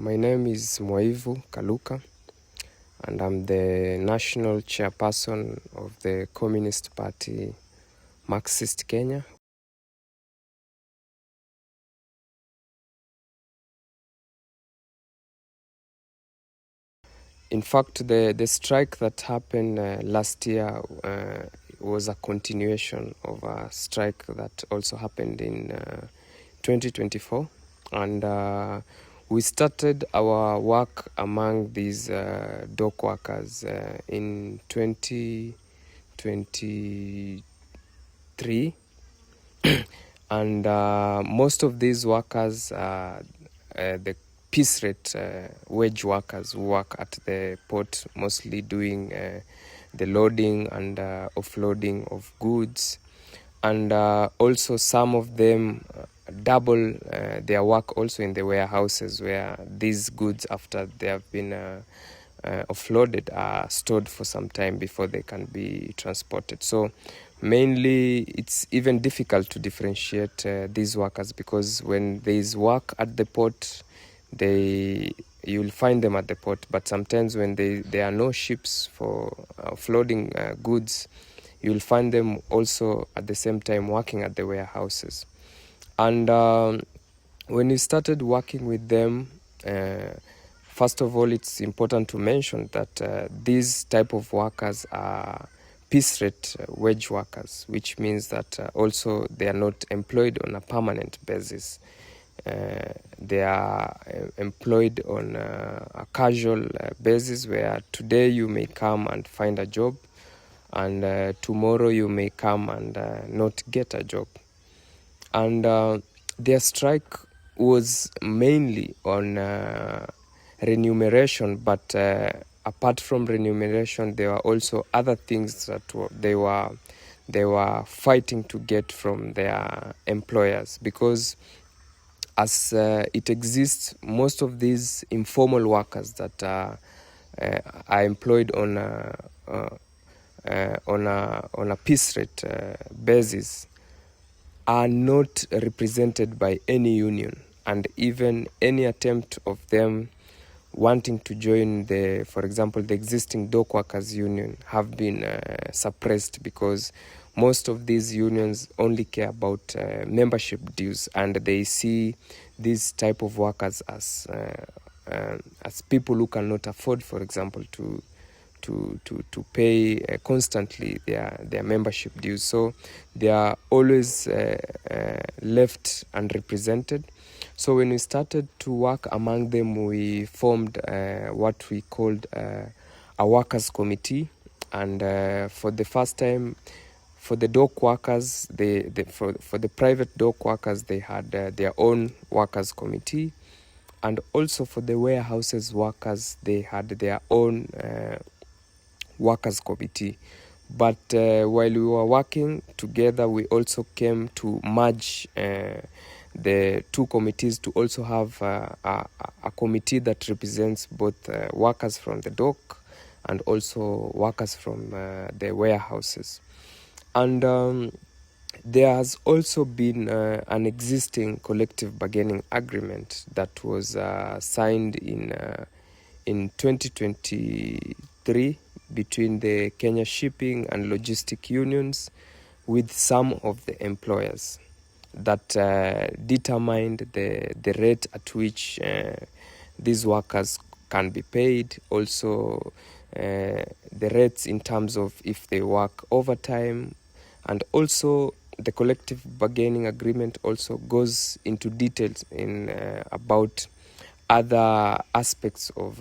My name is Mvaiwu Kaluka, and I'm the national chairperson of the Communist Party Marxist Kenya. In fact, the strike that happened last year was a continuation of a strike that also happened in 2024. And we started our work among these dock workers in 2023. And most of these workers are the piece rate wage workers who work at the port, mostly doing the loading and offloading of goods. And also some of them double their work also in the warehouses, where these goods, after they have been offloaded, are stored for some time before they can be transported. So mainly it's even difficult to differentiate these workers, because when there is work at the port, you'll find them at the port, but sometimes when there are no ships for offloading goods, you'll find them also at the same time working at the warehouses. And when we started working with them, first of all, it's important to mention that these type of workers are piece rate wage workers, which means that also they are not employed on a permanent basis. They are employed on a casual basis, where today you may come and find a job, and tomorrow you may come and not get a job. And their strike was mainly on remuneration, but apart from remuneration, there were also other things that they were fighting to get from their employers, because as it exists, most of these informal workers that are employed on a piece rate basis are not represented by any union, and even any attempt of them wanting to join for example, the existing dock workers union have been suppressed, because most of these unions only care about membership dues, and they see these type of workers as people who cannot afford, for example, to pay constantly their membership dues. So they are always left unrepresented. So when we started to work among them, we formed what we called a workers committee. And for the first time, for the dock workers, for the private dock workers, they had their own workers committee. And also for the warehouses workers, they had their own workers committee. But while we were working together, we also came to merge the two committees to also have a committee that represents both workers from the dock and also workers from the warehouses. And there has also been an existing collective bargaining agreement that was signed in 2023 between the Kenya shipping and logistic unions with some of the employers that determined the rate at which these workers can be paid, also the rates in terms of if they work overtime, and also the collective bargaining agreement also goes into details in about other aspects of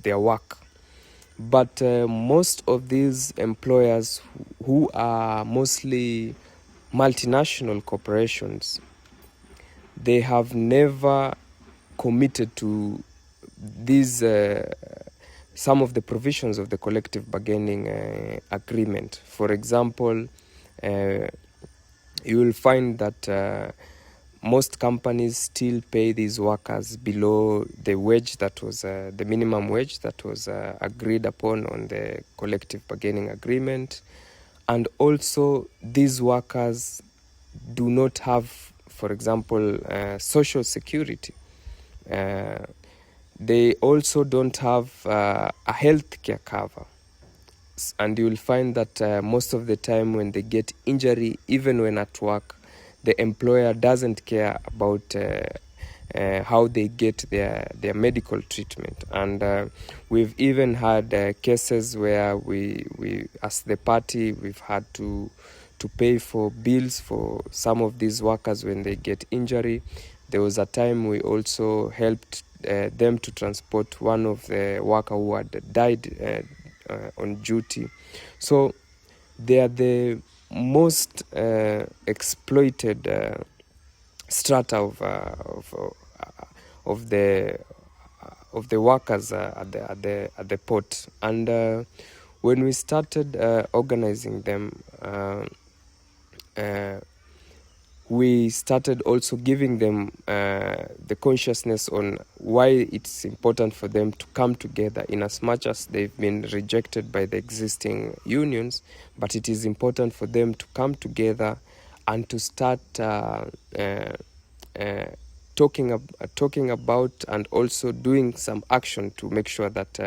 their work. But most of these employers, who are mostly multinational corporations, they have never committed to these some of the provisions of the collective bargaining agreement. For example, you will find that most companies still pay these workers below the wage that was the minimum wage that was agreed upon on the collective bargaining agreement. And also these workers do not have, for example, social security. They also don't have a healthcare cover. And you will find that most of the time when they get injury, even when at work, the employer doesn't care about how they get their medical treatment. And we've even had cases where we as the party, we've had to pay for bills for some of these workers when they get injury. There was a time we also helped them to transport one of the worker who had died on duty. So they are the most exploited strata of the workers at the port. And when we started organizing them, we started also giving them the consciousness on why it's important for them to come together, in as much as they've been rejected by the existing unions. But it is important for them to come together and to start talking about and also doing some action to make sure that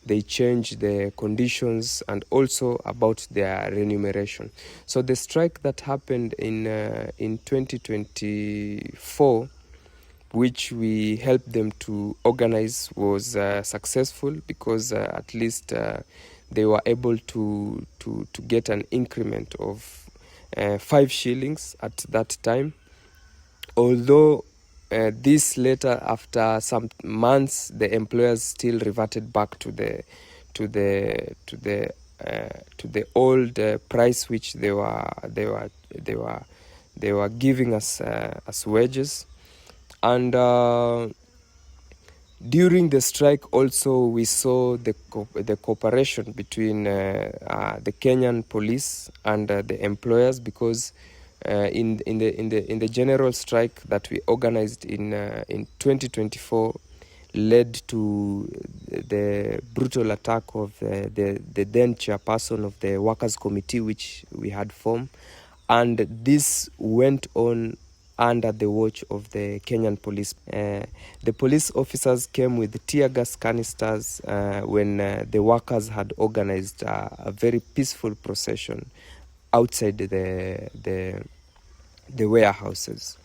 they change the conditions and also about their remuneration. So the strike that happened in 2024, which we helped them to organize, was successful, because at least they were able to get an increment of 5 shillings at that time. Although this later, after some months, the employers still reverted back to the old price which they were giving us as wages. And during the strike also, we saw the cooperation between the Kenyan police and the employers, because in the general strike that we organized in 2024 led to the brutal attack of the then chairperson of the workers' committee, which we had formed, and this went on under the watch of the Kenyan police. The police officers came with tear gas canisters when the workers had organized a very peaceful procession outside the warehouses.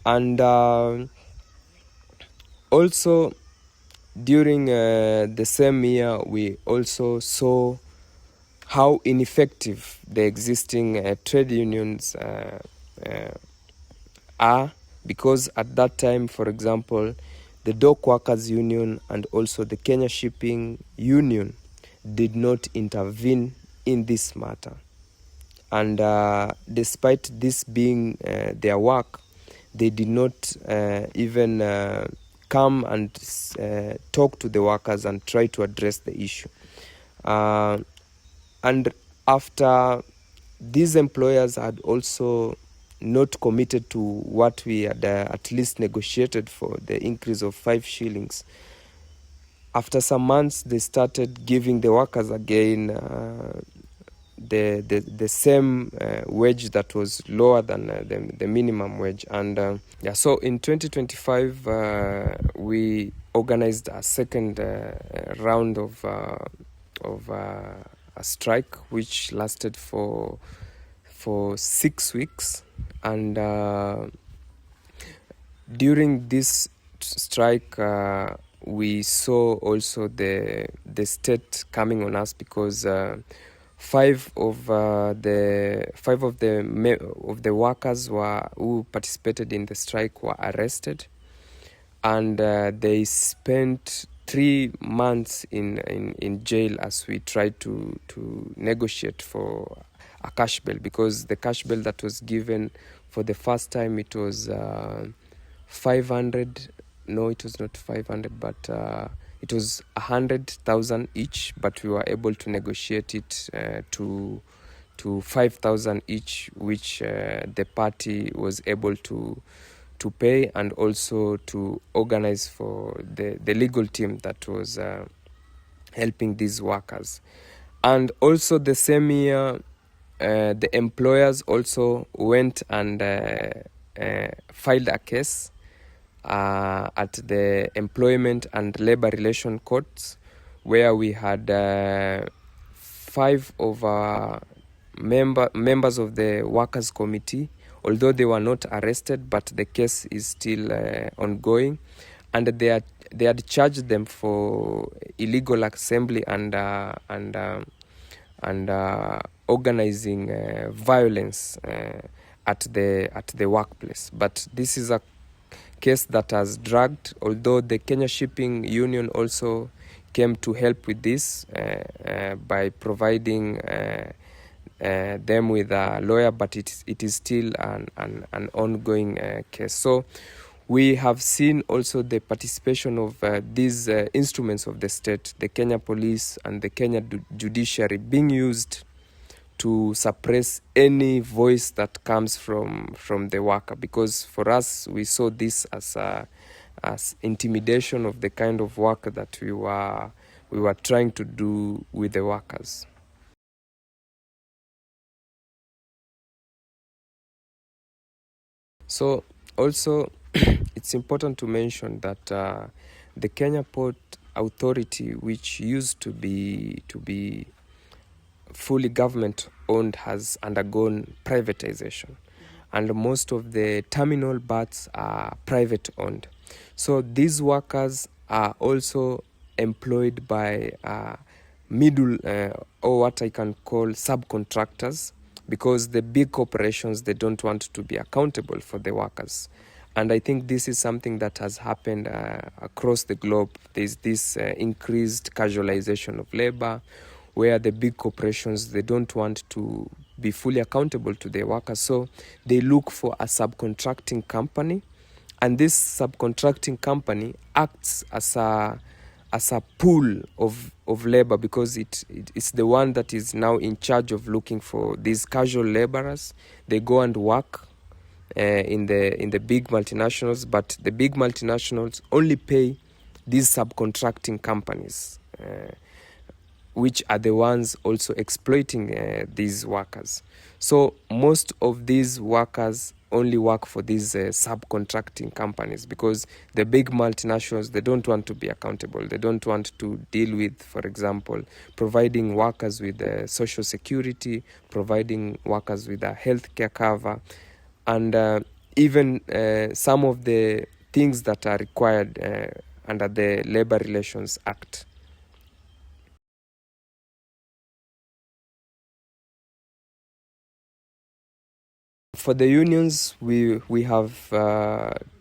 And also during the same year, we also saw how ineffective the existing trade unions are, because at that time, for example, the dock workers union and also the Kenya shipping union did not intervene in this matter. And despite this being their work, they did not even come and talk to the workers and try to address the issue. And after these employers had also not committed to what we had at least negotiated for, the increase of 5 shillings, after some months they started giving the workers again the same wage that was lower than the minimum wage. And so in 2025 we organized a second round of a strike, which lasted for 6 weeks. And during this strike we saw also the state coming on us, because five of the workers who participated in the strike were arrested, and they spent 3 months in jail as we tried to negotiate for a cash bail, because the cash bail that was given for the first time, it was 500. No, it was not 500, but it was 100,000 each, but we were able to negotiate it to 5,000 each, which the party was able to pay, and also to organize for the legal team that was helping these workers. And also the same year, the employers also went and filed a case at the Employment and Labor Relation Courts, where we had 5 of our members of the Workers' Committee, although they were not arrested, but the case is still ongoing, and they had charged them for illegal assembly and organizing violence at the workplace. But this is a case that has dragged, although the Kenya Shipping Union also came to help with this by providing them with a lawyer, but it is still an ongoing case. So we have seen also the participation of these instruments of the state, the Kenya Police and the Kenya Judiciary, being used to suppress any voice that comes from the worker, because for us we saw this as intimidation of the kind of work that we were trying to do with the workers. So also it's important to mention that the Kenya Port Authority, which used to be fully government owned, has undergone privatization, and most of the terminal berths are private owned. So these workers are also employed by middle or what I can call subcontractors, because the big corporations, they don't want to be accountable for the workers. And I think this is something that has happened across the globe. There's this increased casualization of labor, where the big corporations, they don't want to be fully accountable to their workers. So they look for a subcontracting company, and this subcontracting company acts as a pool of labor, because it's the one that is now in charge of looking for these casual laborers. They go and work in the big multinationals, but the big multinationals only pay these subcontracting companies, which are the ones also exploiting these workers. So most of these workers only work for these subcontracting companies, because the big multinationals, they don't want to be accountable. They don't want to deal with, for example, providing workers with social security, providing workers with a healthcare cover, and even some of the things that are required under the Labor Relations Act. For the unions, we have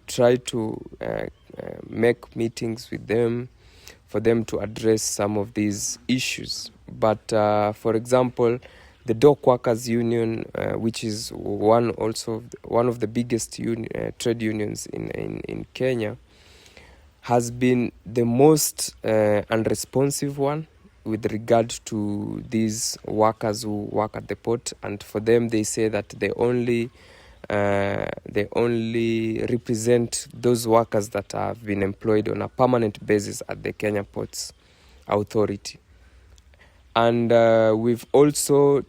tried to make meetings with them for them to address some of these issues. But for example, the dock workers union, which is one of the biggest trade unions in Kenya, has been the most unresponsive one with regard to these workers who work at the port. And for them, they say that they only represent those workers that have been employed on a permanent basis at the Kenya Ports Authority. And we've also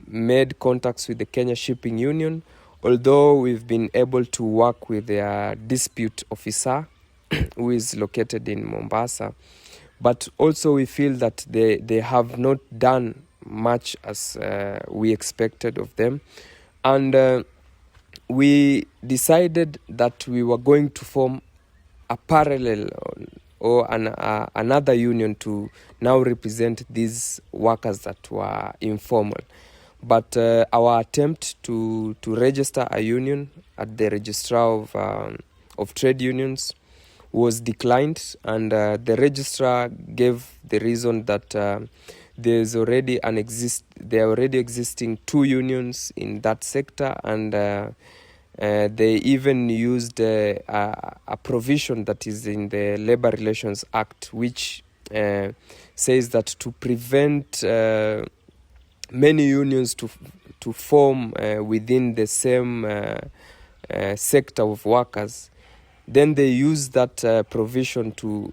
made contacts with the Kenya Shipping Union, although we've been able to work with their dispute officer who is located in Mombasa. But also we feel that they have not done much as we expected of them. And we decided that we were going to form a parallel or another union to now represent these workers that were informal. But our attempt to register a union at the registrar of trade unions was declined, and the registrar gave the reason that there are already existing 2 unions in that sector, and they even used a provision that is in the Labor Relations Act, which says that to prevent many unions to form within the same sector of workers, then they use that provision to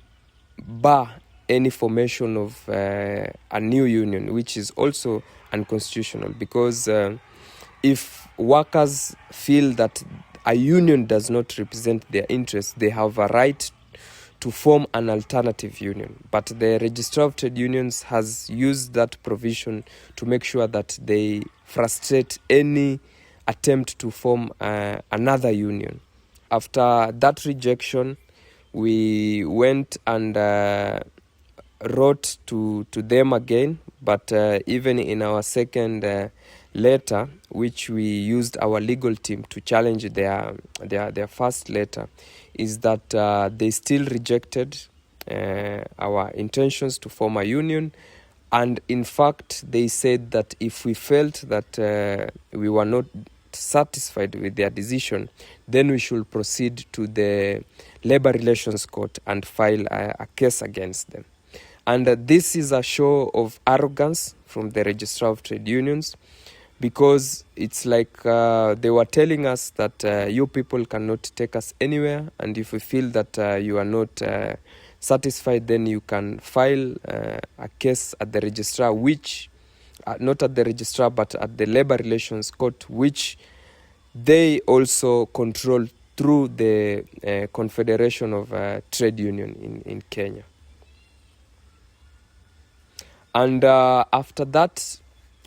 bar any formation of a new union, which is also unconstitutional, because if workers feel that a union does not represent their interests, they have a right to form an alternative union. But the Registrar of Trade Unions has used that provision to make sure that they frustrate any attempt to form another union. After that rejection, we went and wrote to them again, but even in our second letter, which we used our legal team to challenge their first letter, is that they still rejected our intentions to form a union. And in fact, they said that if we felt that we were not satisfied with their decision, then we should proceed to the Labor Relations Court and file a case against them. And this is a show of arrogance from the Registrar of Trade Unions, because it's like they were telling us that you people cannot take us anywhere, and if we feel that you are not satisfied, then you can file a case at the registrar, which, not at the registrar, but at the Labor Relations Court, which they also control through the Confederation of Trade Union in Kenya. And after that,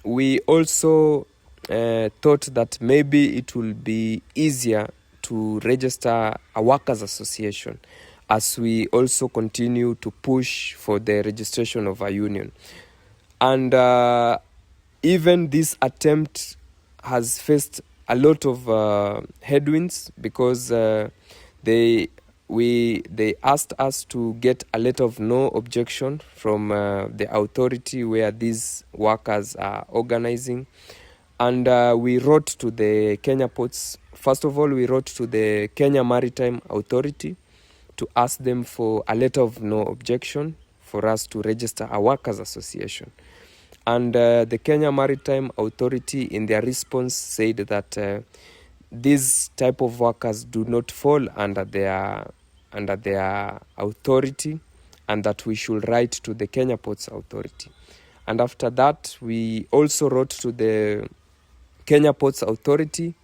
we also thought that maybe it will be easier to register a workers' association, as we also continue to push for the registration of a union. And even this attempt has faced a lot of headwinds, because they asked us to get a letter of no objection from the authority where these workers are organizing. And we wrote to the Kenya Ports. First of all, we wrote to the Kenya Maritime Authority to ask them for a letter of no objection for us to register a workers' association. And the Kenya Maritime Authority, in their response, said that these type of workers do not fall under their authority, and that we should write to the Kenya Ports Authority. And after that, we also wrote to the Kenya Ports Authority,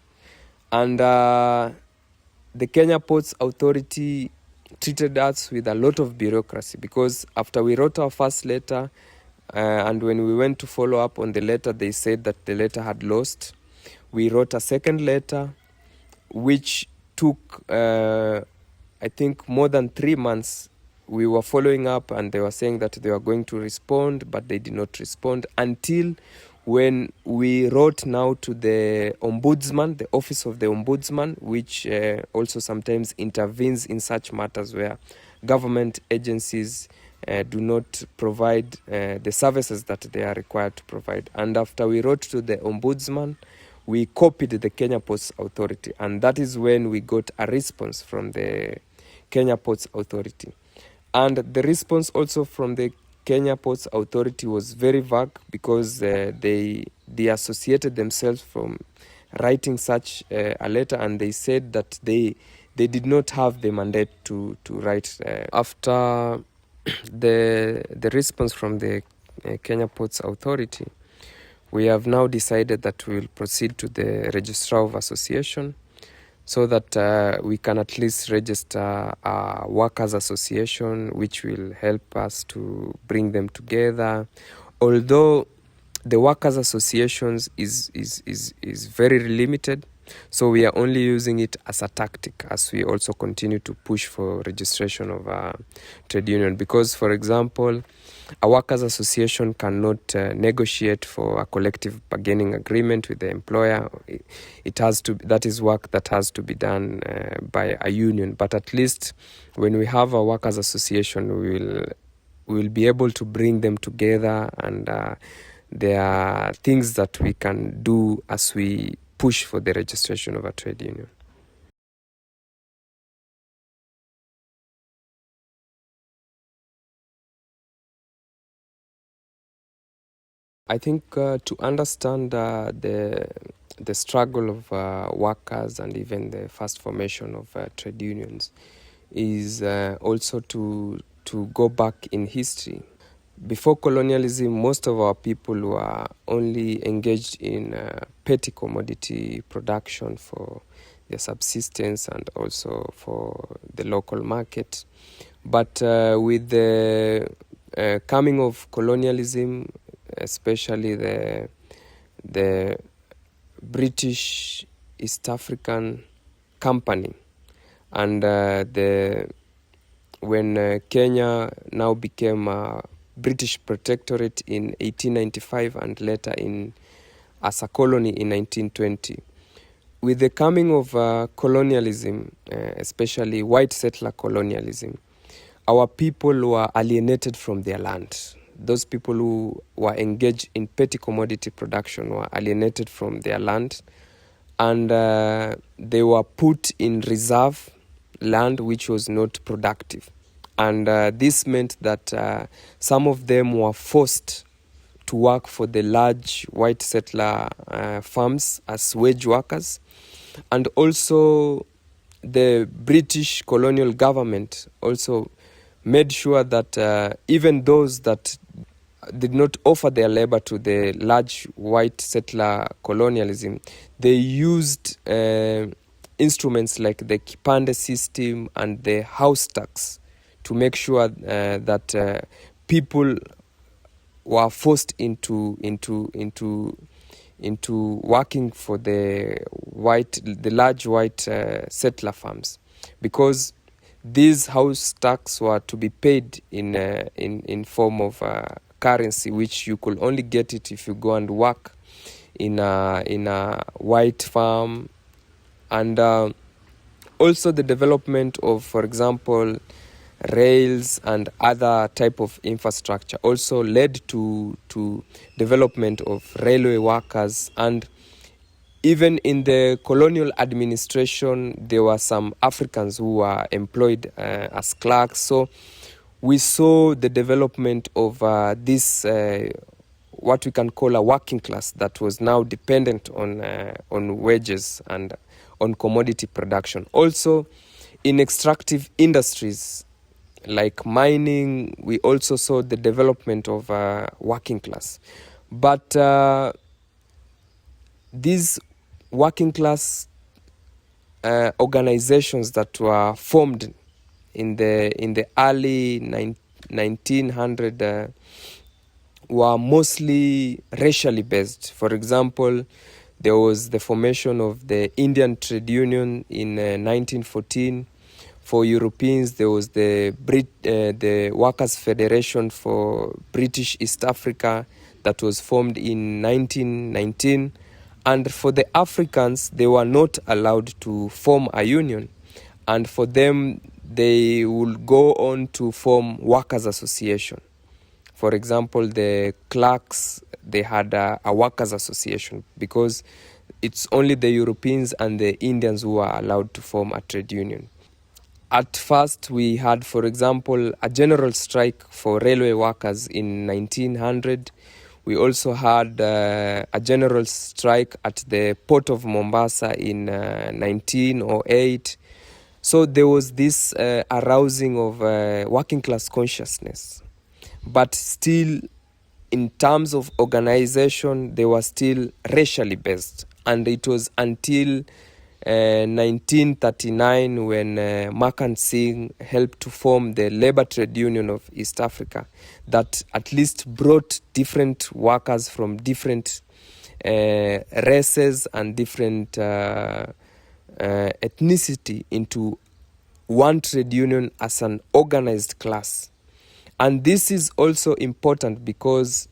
and the Kenya Ports Authority treated us with a lot of bureaucracy, because after we wrote our first letter, and when we went to follow up on the letter, they said that the letter had lost. We wrote a second letter, which took, I think, more than 3 months. We were following up, and they were saying that they were going to respond, but they did not respond until when we wrote now to the Ombudsman, the Office of the Ombudsman, which also sometimes intervenes in such matters where government agencies do not provide the services that they are required to provide. And after we wrote to the Ombudsman, we copied the Kenya Ports Authority, and that is when we got a response from the Kenya Ports Authority. And the response also from the Kenya Ports Authority was very vague, because they associated themselves from writing such a letter, and they said that they did not have the mandate to write. After the response from the Kenya Ports Authority, we have now decided that we will proceed to the Registrar of Association, so that we can at least register a workers' association, which will help us to bring them together. Although the workers' associations is very limited, so we are only using it as a tactic, as we also continue to push for registration of a trade union. Because, for example, a workers' association cannot negotiate for a collective bargaining agreement with the employer. That is work that has to be done by a union. But at least when we have a workers' association, we will be able to bring them together, and there are things that we can do as we push for the registration of a trade union. I think to understand the struggle of workers, and even the first formation of trade unions, is also to go back in history. Before colonialism, most of our people were only engaged in petty commodity production for their subsistence and also for the local market. But with the coming of colonialism, especially the British East African Company, and when Kenya now became a British protectorate in 1895 and later as a colony in 1920. With the coming of colonialism, especially white settler colonialism, our people were alienated from their land. Those people who were engaged in petty commodity production were alienated from their land, and they were put in reserve land which was not productive. And this meant that some of them were forced to work for the large white settler farms as wage workers. And also the British colonial government also made sure that even those that did not offer their labor to the large white settler colonialism, they used instruments like the kipande system and the house tax to make sure that people were forced into working for the large white settler farms, because these house tax were to be paid in form of currency, which you could only get it if you go and work in a white farm. And also the development of, for example, rails and other type of infrastructure also led to development of railway workers. And even in the colonial administration, there were some Africans who were employed as clerks. So we saw the development of this what we can call a working class that was now dependent on wages and on commodity production. Also in extractive industries like mining, we also saw the development of working class. But these working class organizations that were formed in the early 1900 were mostly racially based. For example, there was the formation of the Indian Trade Union in 1914. For Europeans, there was the Workers' Federation for British East Africa that was formed in 1919. And for the Africans, they were not allowed to form a union. And for them, they would go on to form workers' association. For example, the clerks, they had a workers' association, because it's only the Europeans and the Indians who are allowed to form a trade union. At first, we had, for example, a general strike for railway workers in 1900. We also had a general strike at the port of Mombasa in 1908. So there was this arousing of working class consciousness. But still, in terms of organization, they were still racially based. And it was until 1939 when Makan Singh helped to form the Labour Trade Union of East Africa that at least brought different workers from different races and different ethnicity into one trade union as an organized class. And this is also important because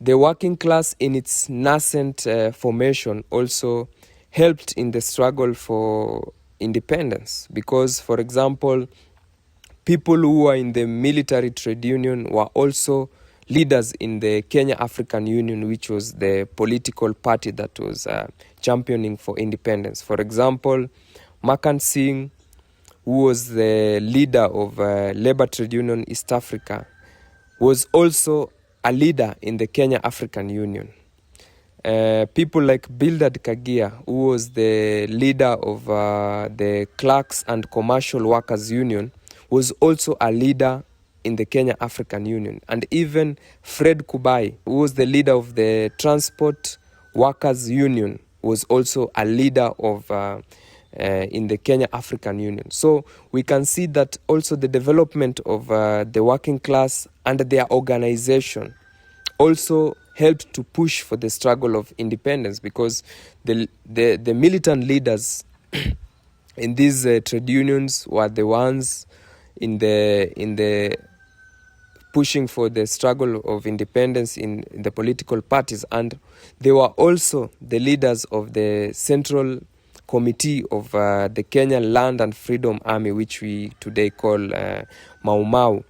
the working class in its nascent formation also helped in the struggle for independence. Because, for example, people who were in the military trade union were also leaders in the Kenya African Union, which was the political party that was championing for independence. For example, Makan Singh, who was the leader of Labour Trade Union East Africa, was also a leader in the Kenya African Union. People like Bildad Kagia, who was the leader of the Clerks and Commercial Workers Union, was also a leader in the Kenya African Union. And even Fred Kubai, who was the leader of the Transport Workers Union, was also a leader of in the Kenya African Union. So we can see that also the development of the working class and their organization also helped to push for the struggle of independence, because the militant leaders in these trade unions were the ones in the pushing for the struggle of independence in the political parties, and they were also the leaders of the Central Committee of the Kenyan Land and Freedom Army, which we today call Mau Mau.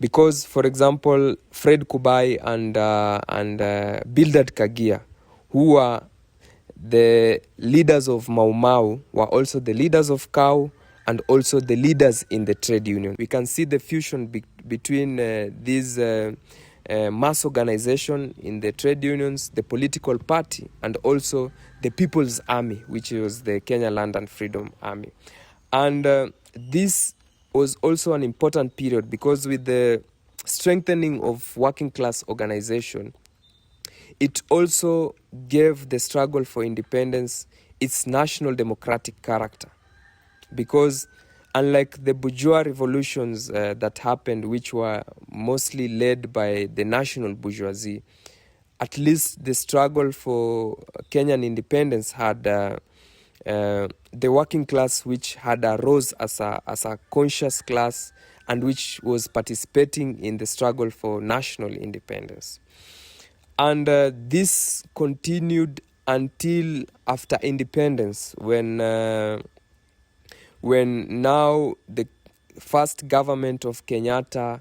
Because, for example, Fred Kubai and Bildad Kagia, who were the leaders of Mau Mau, were also the leaders of KAU and also the leaders in the trade union. We can see the fusion between these mass organization in the trade unions, the political party, and also the People's Army, which was the Kenya Land and Freedom Army. And this was also an important period, because with the strengthening of working class organization, it also gave the struggle for independence its national democratic character. Because unlike the bourgeois revolutions that happened, which were mostly led by the national bourgeoisie, at least the struggle for Kenyan independence had the working class, which had arose as a conscious class and which was participating in the struggle for national independence. And this continued until after independence, when now the first government of Kenyatta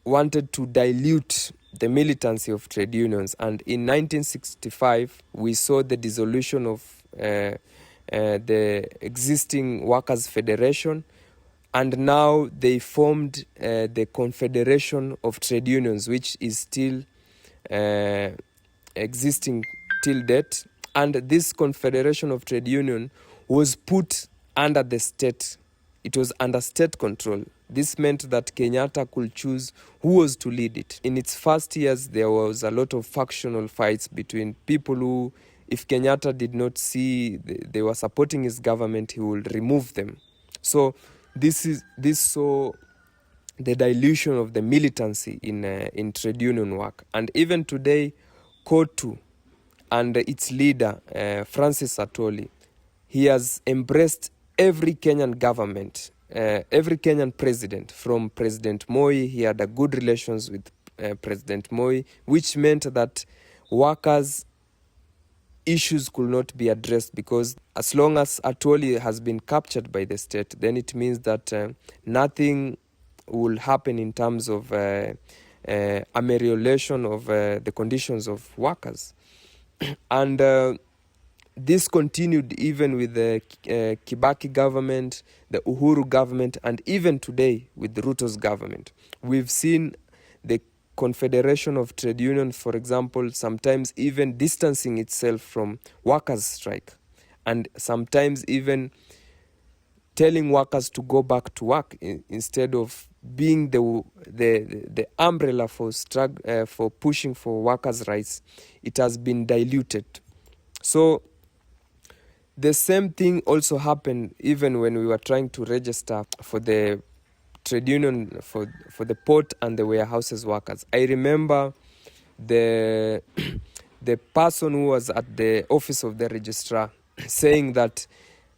wanted to dilute the militancy of trade unions. And in 1965, we saw the dissolution of the existing Workers' Federation, and now they formed the Confederation of Trade Unions, which is still existing till date. And this Confederation of Trade Union was put under the state. It was under state control. This meant that Kenyatta could choose who was to lead it. In its first years, there was a lot of factional fights between people who, if Kenyatta did not see they were supporting his government, he would remove them. So this saw the dilution of the militancy in trade union work. And even today, KOTU and its leader, Francis Atwoli, he has embraced every Kenyan government, every Kenyan president. From President Moi, he had a good relations with President Moi, which meant that workers' issues could not be addressed, because as long as Atwoli has been captured by the state, then it means that nothing will happen in terms of amelioration of the conditions of workers. And this continued even with the Kibaki government, the Uhuru government, and even today with the Ruto's government. We've seen the Confederation of Trade Unions, for example, sometimes even distancing itself from workers' strike, and sometimes even telling workers to go back to work instead of being the umbrella for for pushing for workers' rights. It has been diluted. So the same thing also happened even when we were trying to register for the trade union, for the port and the warehouses workers. I remember the person who was at the office of the registrar saying that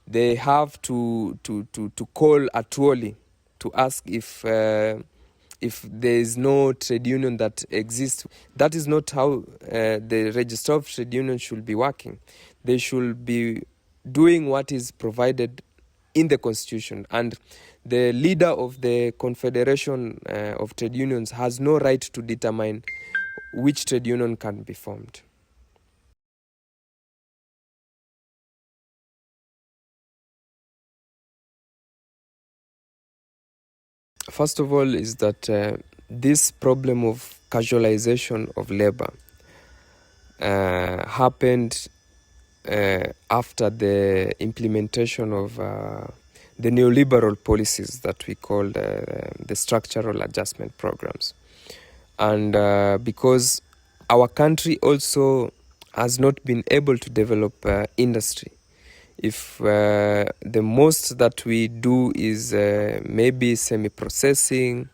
they have to call Atwoli to ask if there is no trade union that exists. That is not how the registrar of trade union should be working. They should be doing what is provided in the constitution, and the leader of the Confederation of Trade Unions has no right to determine which trade union can be formed. First of all is that this problem of casualization of labor happened after the implementation of the neoliberal policies that we call the structural adjustment programs. And because our country also has not been able to develop industry. If the most that we do is maybe semi-processing,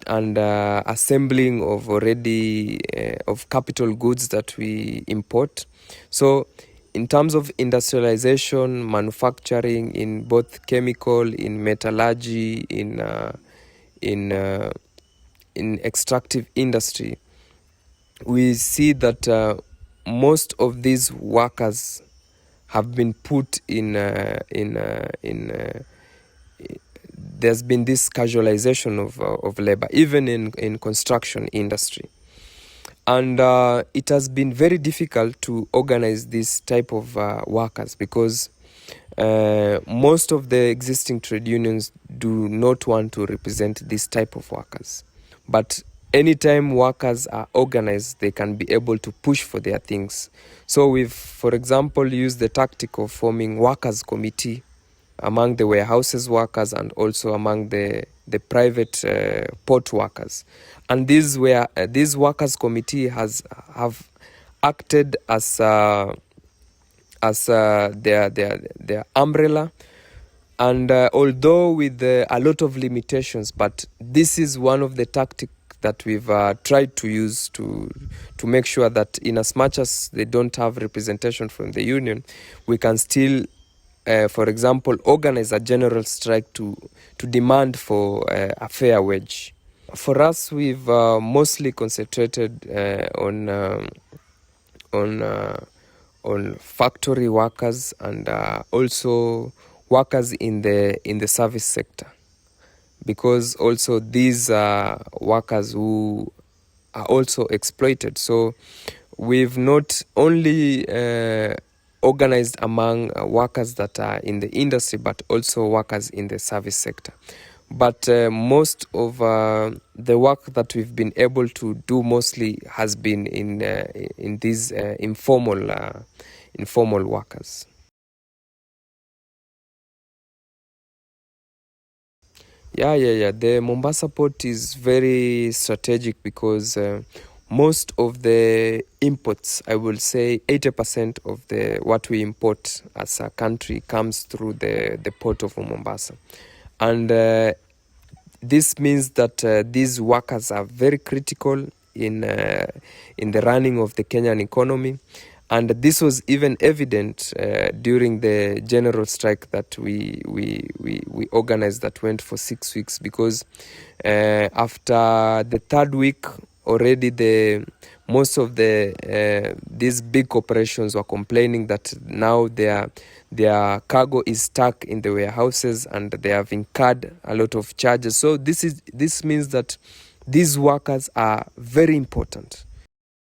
and assembling of already of capital goods that we import. So in terms of industrialization, manufacturing in both chemical, in metallurgy, in extractive industry, we see that most of these workers have been put in there's been this casualization of labor, even in construction industry. And it has been very difficult to organize this type of workers because most of the existing trade unions do not want to represent this type of workers. But anytime workers are organized, they can be able to push for their things. So we've, for example, used the tactic of forming workers' committee among the warehouses workers and also among the private port workers. And this workers committee have acted as their umbrella, and although with a lot of limitations, but this is one of the tactics that we've tried to use to make sure that in as much as they don't have representation from the union, we can still for example, organize a general strike to demand for a fair wage. For us, we've mostly concentrated on factory workers and also workers in the service sector, because also these are workers who are also exploited. So we've not only organized among workers that are in the industry, but also workers in the service sector. But most of the work that we've been able to do mostly has been in these informal workers. Yeah. The Mombasa port is very strategic because most of the imports, I will say 80% of what we import as a country comes through the port of Mombasa. And this means that these workers are very critical in the running of the Kenyan economy. And this was even evident during the general strike that we organized that went for 6 weeks, because after the third week, already most of these big corporations were complaining that now their cargo is stuck in the warehouses and they have incurred a lot of charges. So this means that these workers are very important.